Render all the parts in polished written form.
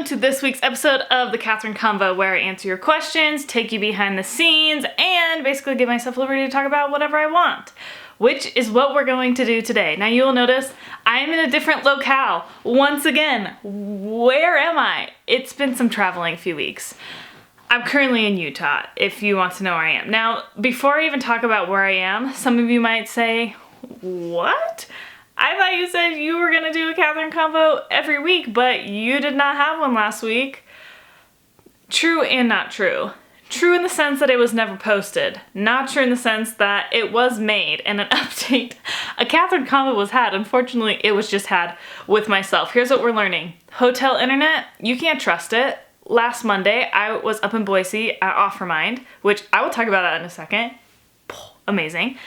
to this week's episode of the Kathryn CONVO, where I answer your questions, take you behind the scenes, and basically give myself liberty to talk about whatever I want, which is what we're going to do today. Now, you will notice I am in a different locale. Once again, where am I? It's been some traveling a few weeks. I'm currently in Utah, if you want to know where I am. Now, before I even talk about where I am, some of you might say, what? I thought you said you were gonna do a Kathryn CONVO every week, but you did not have one last week. True and not true. True in the sense that it was never posted. Not true in the sense that it was made and an update. A Kathryn CONVO was had. Unfortunately, it was just had with myself. Here's what we're learning. Hotel internet, you can't trust it. Last Monday, I was up in Boise at Offermind, which I will talk about that in a second. Amazing.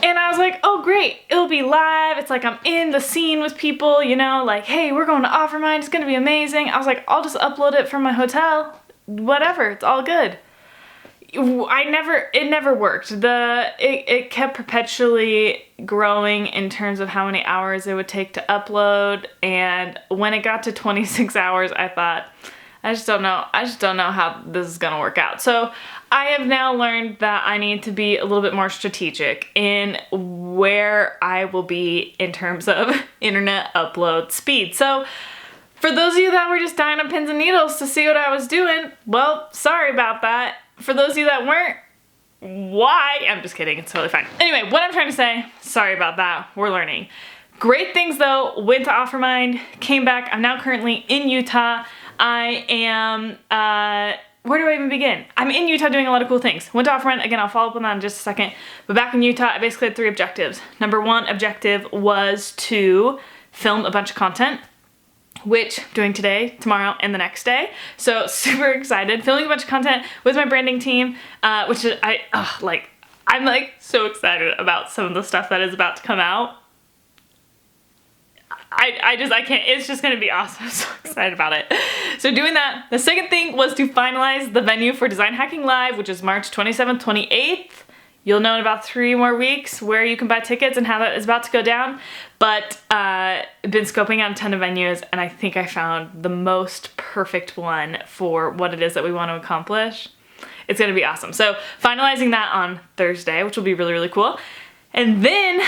And I was like, oh great, it'll be live. It's like I'm in the scene with people, you know, like, hey, we're going to Offermind, it's gonna be amazing. I was like, I'll just upload it from my hotel. Whatever, it's all good. It never worked. It kept perpetually growing in terms of how many hours it would take to upload. And when it got to 26 hours, I thought, I just don't know how this is gonna work out. So I have now learned that I need to be a little bit more strategic in where I will be in terms of internet upload speed. So for those of you that were just dying on pins and needles to see what I was doing, well, sorry about that. For those of you that weren't, why? I'm just kidding, it's totally fine. Anyway, what I'm trying to say, sorry about that, we're learning. Great things though, went to Offermind, came back, I'm now currently in Utah. I am, where do I even begin? I'm in Utah doing a lot of cool things. Went to Offermind, again, I'll follow up on that in just a second. But back in Utah, I basically had 3 objectives. Number 1 objective was to film a bunch of content, which I'm doing today, tomorrow, and the next day. So super excited. Filming a bunch of content with my branding team, which is, I'm like so excited about some of the stuff that is about to come out. I can't, it's just gonna be awesome. I'm so excited about it. So doing that. The second thing was to finalize the venue for Design Hacking Live, which is March 27th, 28th. You'll know in about 3 more weeks where you can buy tickets and how that is about to go down. But been scoping out a ton of venues, and I think I found the most perfect one for what it is that we want to accomplish. It's gonna be awesome. So finalizing that on Thursday, which will be really, really cool. And then,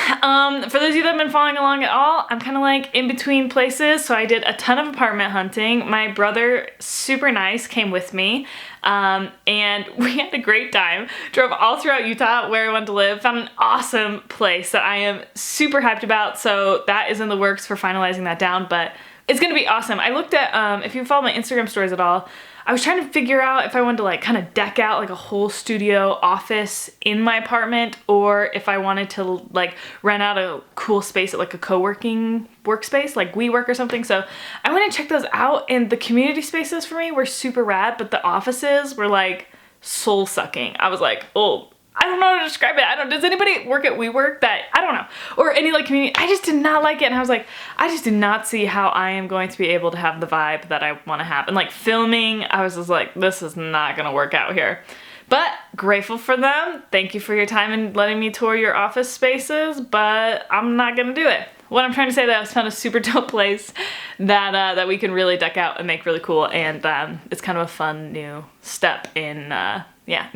for those of you that have been following along at all, I'm kind of like in between places. So I did a ton of apartment hunting. My brother, super nice, came with me. And we had a great time. Drove all throughout Utah where I wanted to live. Found an awesome place that I am super hyped about. So that is in the works for finalizing that down. But it's going to be awesome. I looked at, if you follow my Instagram stories at all, I was trying to figure out if I wanted to like kind of deck out like a whole studio office in my apartment, or if I wanted to like rent out a cool space at like a co-working workspace like WeWork or something. So I went and checked those out, and the community spaces for me were super rad, but the offices were like soul sucking. I was like, oh, I don't know how to describe it. Does anybody work at WeWork that, I don't know, or any like community? I just did not like it. And I was like, I just did not see how I am going to be able to have the vibe that I want to have. And like filming, I was just like, this is not going to work out here. But grateful for them. Thank you for your time and letting me tour your office spaces, but I'm not going to do it. What I'm trying to say, that I found a super dope place that we can really deck out and make really cool. And it's kind of a fun new step in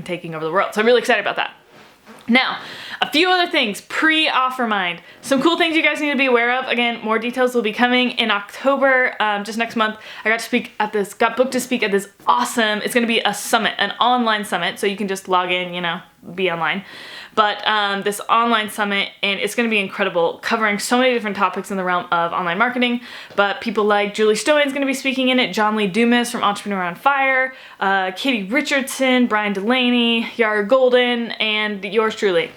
taking over the world. So I'm really excited about that. Now, a few other things pre-Offermind. Some cool things you guys need to be aware of. Again, more details will be coming in October, just next month. I got booked to speak at this awesome, it's gonna be a summit, an online summit, so you can just log in, you know, be online. But this online summit, and it's going to be incredible, covering so many different topics in the realm of online marketing. But people like Julie Stoyan is going to be speaking in it, John Lee Dumas from Entrepreneur on Fire, Katie Richardson, Brian Delaney, Yara Golden, and yours truly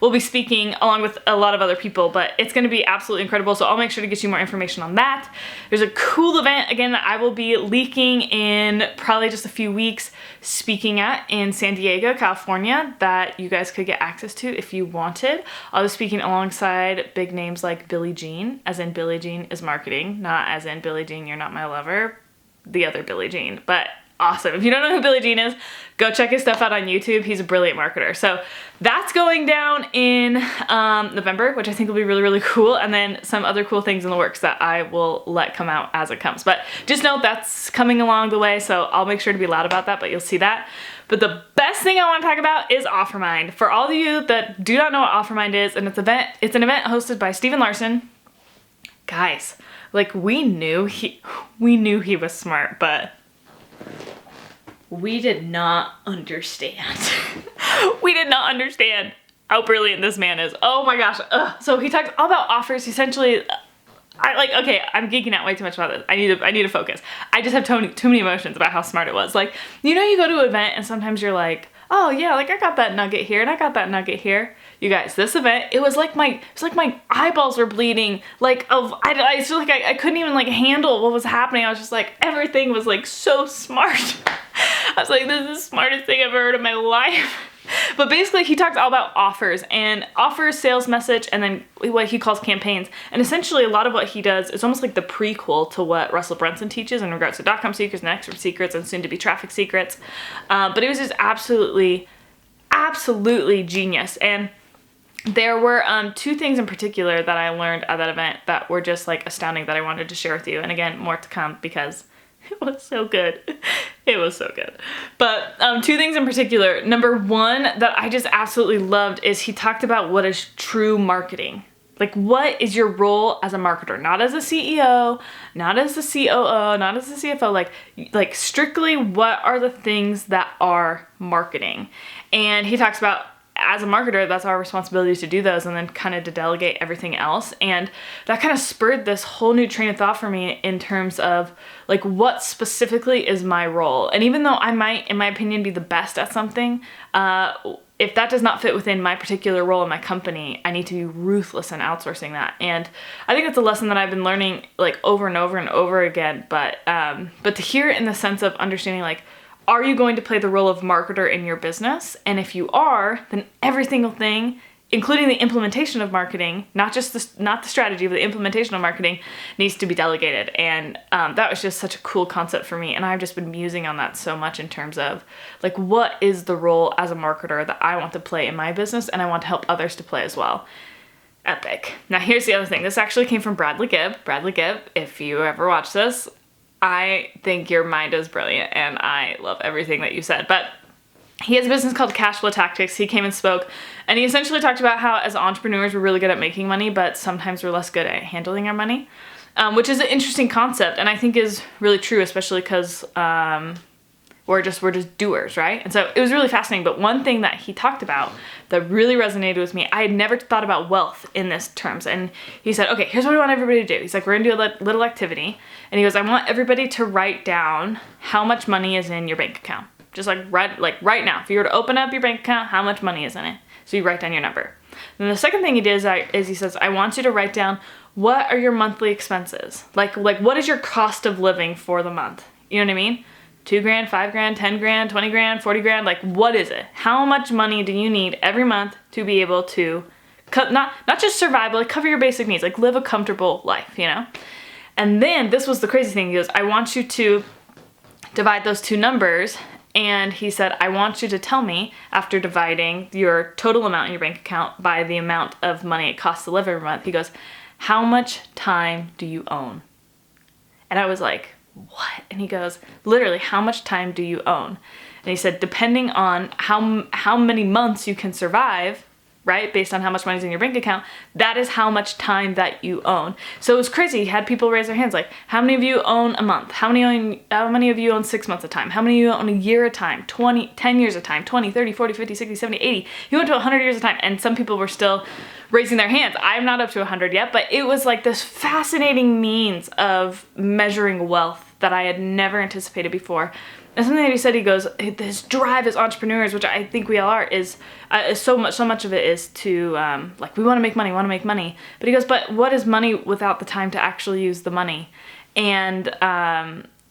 will be speaking along with a lot of other people, but it's going to be absolutely incredible. So I'll make sure to get you more information on that. There's a cool event, again, that I will be leaking in probably just a few weeks, speaking at in San Diego, California, that you guys could get access to if you wanted. I'll be speaking alongside big names like Billie Jean, as in Billie Jean is marketing, not as in Billie Jean, you're not my lover, the other Billie Jean. But awesome. If you don't know who Billy Jean is, go check his stuff out on YouTube. He's a brilliant marketer. So that's going down in November, which I think will be really, really cool. And then some other cool things in the works that I will let come out as it comes. But just know that's coming along the way. So I'll make sure to be loud about that, but you'll see that. But the best thing I want to talk about is Offermind. For all of you that do not know what Offermind is, and it's an event hosted by Stephen Larson. Guys, like we knew he was smart, but we did not understand. We did not understand how brilliant this man is. Oh my gosh. Ugh. So he talks all about offers. Essentially, okay, I'm geeking out way too much about this. I need to focus. I just have too many emotions about how smart it was. Like, you know, you go to an event and sometimes you're like, oh yeah, like I got that nugget here and I got that nugget here. You guys, this event, it was like my eyeballs were bleeding. Like, I feel like I couldn't even like handle what was happening. I was just like, everything was like so smart. I was like, this is the smartest thing I've ever heard in my life. But basically he talks all about offers, sales message, and then what he calls campaigns. And essentially a lot of what he does is almost like the prequel to what Russell Brunson teaches in regards to .com secrets and expert secrets and soon to be traffic secrets. But it was just absolutely genius. And there were two things in particular that I learned at that event that were just like astounding that I wanted to share with you. And again, more to come because it was so good. It was so good. But two things in particular. Number one that I just absolutely loved is he talked about what is true marketing. Like, what is your role as a marketer? Not as a CEO, not as the COO, not as the CFO, like strictly what are the things that are marketing? And he talks about, as a marketer, that's our responsibility to do those and then kind of to delegate everything else. And that kind of spurred this whole new train of thought for me in terms of like what specifically is my role. And even though I might, in my opinion, be the best at something, if that does not fit within my particular role in my company, I need to be ruthless in outsourcing that. And I think it's a lesson that I've been learning like over and over and over again. But to hear it in the sense of understanding like, are you going to play the role of marketer in your business? And if you are, then every single thing, including the implementation of marketing, not the strategy, but the implementation of marketing, needs to be delegated. And that was just such a cool concept for me. And I've just been musing on that so much in terms of like, what is the role as a marketer that I want to play in my business and I want to help others to play as well. Epic. Now here's the other thing. This actually came from Bradley Gibb. Bradley Gibb, if you ever watch this, I think your mind is brilliant and I love everything that you said. But he has a business called Cash Flow Tactics. He came and spoke and he essentially talked about how as entrepreneurs we're really good at making money, but sometimes we're less good at handling our money, which is an interesting concept and I think is really true, especially because we're just doers, right? And so it was really fascinating. But one thing that he talked about that really resonated with me, I had never thought about wealth in this terms. And he said, okay, here's what I want everybody to do. He's like, we're gonna do a little activity. And he goes, I want everybody to write down how much money is in your bank account. Just like right now, if you were to open up your bank account, how much money is in it? So you write down your number. Then the second thing he did is he says, I want you to write down what are your monthly expenses? Like what is your cost of living for the month? You know what I mean? 2 grand, 5 grand, 10 grand, 20 grand, 40 grand, like what is it? How much money do you need every month to be able to not just survive, but like cover your basic needs, like live a comfortable life, you know? And then this was the crazy thing. He goes, I want you to divide those two numbers. And he said, I want you to tell me after dividing your total amount in your bank account by the amount of money it costs to live every month. He goes, how much time do you own? And I was like, what? And he goes, literally, how much time do you own? And he said, depending on how many months you can survive, right, based on how much money's in your bank account, that is how much time that you own. So it was crazy. He had people raise their hands like, how many of you own a month? How many of you own 6 months of time? How many of you own a year of time? 10 years of time, 20, 30, 40, 50, 60, 70, 80. He went to 100 years of time and some people were still raising their hands. I'm not up to 100 yet, but it was like this fascinating means of measuring wealth that I had never anticipated before. And something that he said, he goes, this drive as entrepreneurs, which I think we all are, is so much of it is to, like, we want to make money. But he goes, but what is money without the time to actually use the money? And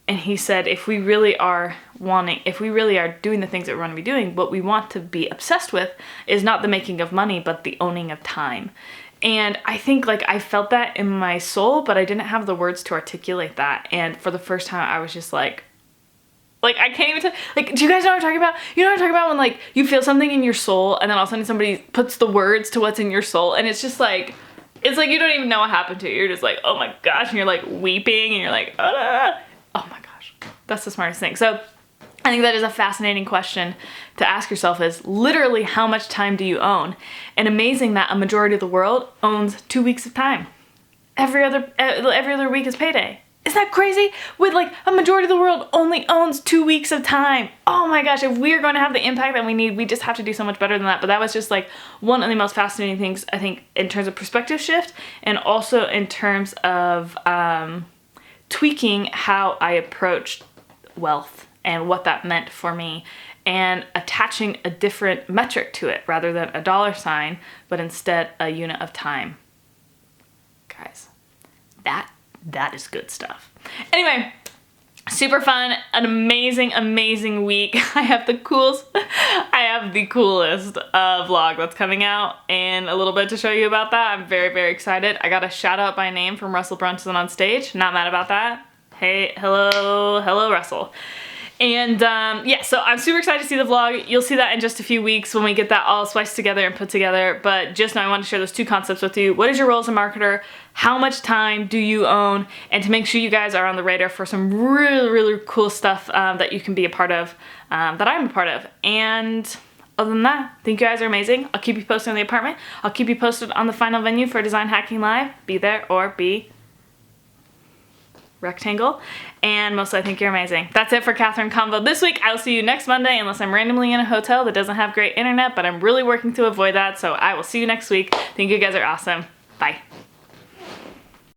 he said, if we really are doing the things that we want to be doing, what we want to be obsessed with is not the making of money, but the owning of time. And I think like I felt that in my soul, but I didn't have the words to articulate that. And for the first time, I was just like, Like, I can't even tell, like, do you guys know what I'm talking about? You know what I'm talking about when, like, you feel something in your soul and then all of a sudden somebody puts the words to what's in your soul and it's just like, it's like you don't even know what happened to you. You're just like, oh my gosh, and you're like weeping and you're like, ah. Oh my gosh, that's the smartest thing. So I think that is a fascinating question to ask yourself is literally how much time do you own? And amazing that a majority of the world owns 2 weeks of time. Every other week is payday. Isn't that crazy? With like a majority of the world only owns 2 weeks of time. Oh my gosh, if we're going to have the impact that we need, we just have to do so much better than that. But that was just like one of the most fascinating things, I think, in terms of perspective shift and also in terms of tweaking how I approached wealth and what that meant for me and attaching a different metric to it rather than a dollar sign, but instead a unit of time. Guys, that is good stuff. Anyway, super fun, an amazing week. I have the coolest vlog that's coming out in a little bit to show you about that. I'm very excited. I got a shout out by name from Russell Brunson on stage. Not mad about that. Hey, hello Russell. And yeah, so I'm super excited to see the vlog. You'll see that in just a few weeks when we get that all spliced together and put together. But just know I want to share those two concepts with you. What is your role as a marketer? How much time do you own? And to make sure you guys are on the radar for some really cool stuff that you can be a part of, that I'm a part of. And other than that, I think you guys are amazing. I'll keep you posted on the apartment. I'll keep you posted on the final venue for Design Hacking Live. Be there or be rectangle. And mostly I think you're amazing. That's it for Kathryn CONVO this week. I'll see you next Monday unless I'm randomly in a hotel that doesn't have great internet, but I'm really working to avoid that. So I will see you next week. I think you guys are awesome. Bye.